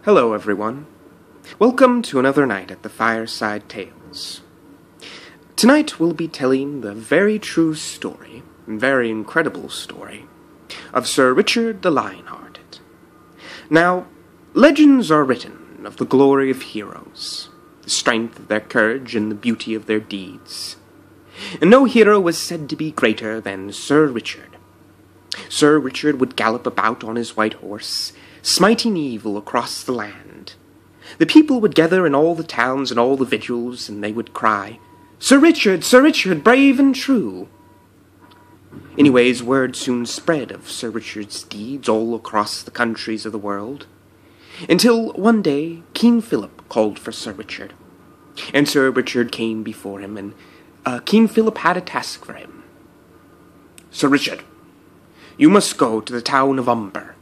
Hello everyone. Welcome to another night at the Fireside Tales. Tonight we'll be telling the very true story, and very incredible story, of Sir Richard the Lion-Hearted. Now, legends are written of the glory of heroes, the strength of their courage and the beauty of their deeds. And no hero was said to be greater than Sir Richard. Sir Richard would gallop about on his white horse, smiting evil across the land. The people would gather in all the towns and all the vigils, and they would cry, Sir Richard, brave and true!" Anyways, word soon spread of Sir Richard's deeds all across the countries of the world, until one day King Philip called for Sir Richard. And Sir Richard came before him, and King Philip had a task for him. "Sir Richard, you must go to the town of Umber,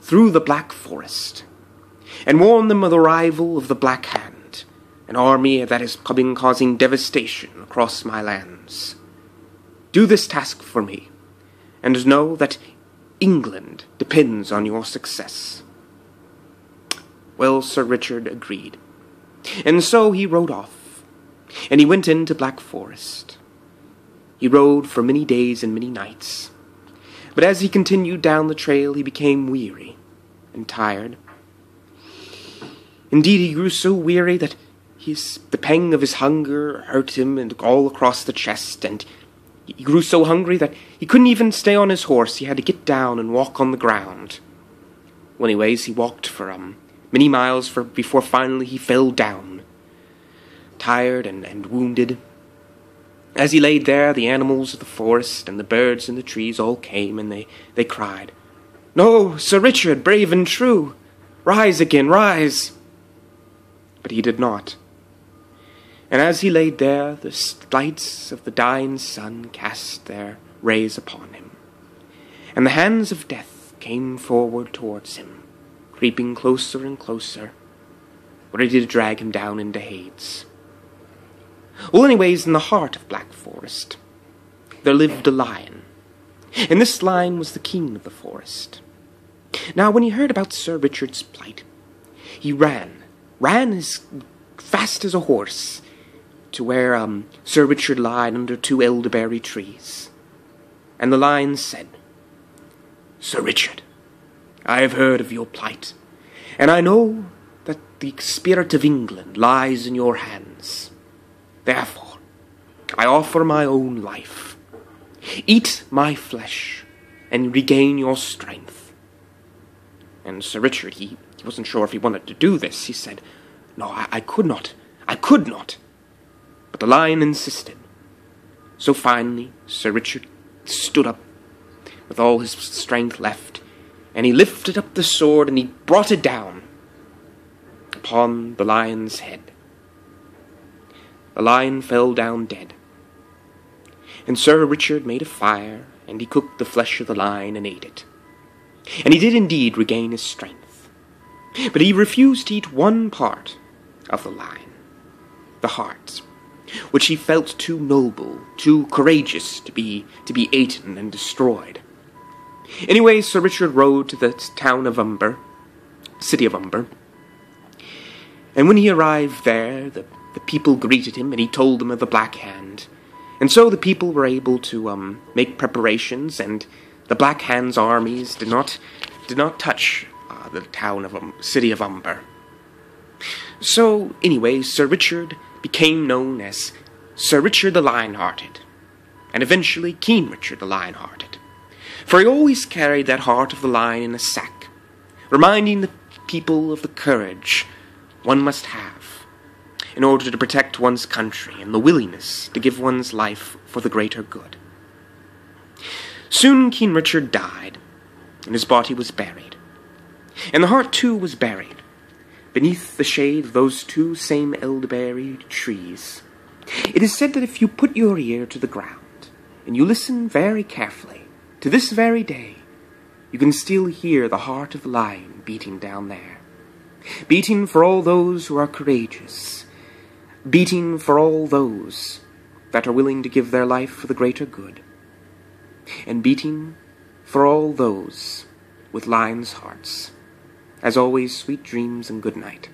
through the Black Forest, and warn them of the arrival of the Black Hand, an army that is causing devastation across my lands. Do this task for me, and know that England depends on your success." Well, Sir Richard agreed, and so he rode off. And he went into Black Forest. He rode for many days and many nights. But as he continued down the trail, he became weary and tired. Indeed, he grew so weary that the pang of his hunger hurt him and all across the chest, and he grew so hungry that he couldn't even stay on his horse. He had to get down and walk on the ground. Well, anyways, he walked for many miles before finally he fell down, tired and wounded. As he laid there, the animals of the forest and the birds in the trees all came, and they cried, "No, Sir Richard, brave and true! Rise again, rise!" But he did not. And as he laid there, the lights of the dying sun cast their rays upon him, and the hands of death came forward towards him, creeping closer and closer, ready to drag him down into Hades. Well, anyways, in the heart of Black Forest, there lived a lion, and this lion was the king of the forest. Now, when he heard about Sir Richard's plight, he ran as fast as a horse to where Sir Richard lied under two elderberry trees. And the lion said, "Sir Richard, I have heard of your plight, and I know that the spirit of England lies in your hands. Therefore, I offer my own life. Eat my flesh, and regain your strength." And Sir Richard, he wasn't sure if he wanted to do this. He said, "No, I could not. But the lion insisted. So finally, Sir Richard stood up with all his strength left, and he lifted up the sword, and he brought it down upon the lion's head. The lion fell down dead. And Sir Richard made a fire, and he cooked the flesh of the lion and ate it. And he did indeed regain his strength. But he refused to eat one part of the lion, the heart, which he felt too noble, too courageous to be eaten and destroyed. Anyway, Sir Richard rode to the town of Umber, city of Umber. And when he arrived there, the people greeted him, and he told them of the Black Hand. And so the people were able to make preparations, and the Black Hand's armies did not touch the city of Umber. So, anyway, Sir Richard became known as Sir Richard the Lion-Hearted, and eventually King Richard the Lion-Hearted. For he always carried that heart of the lion in a sack, reminding the people of the courage one must have in order to protect one's country, and the willingness to give one's life for the greater good. Soon King Richard died, and his body was buried. And the heart, too, was buried beneath the shade of those two same elderberry trees. It is said that if you put your ear to the ground, and you listen very carefully, to this very day, you can still hear the heart of the lion beating down there, beating for all those who are courageous, beating for all those that are willing to give their life for the greater good, and beating for all those with lions' hearts. As always, sweet dreams and good night.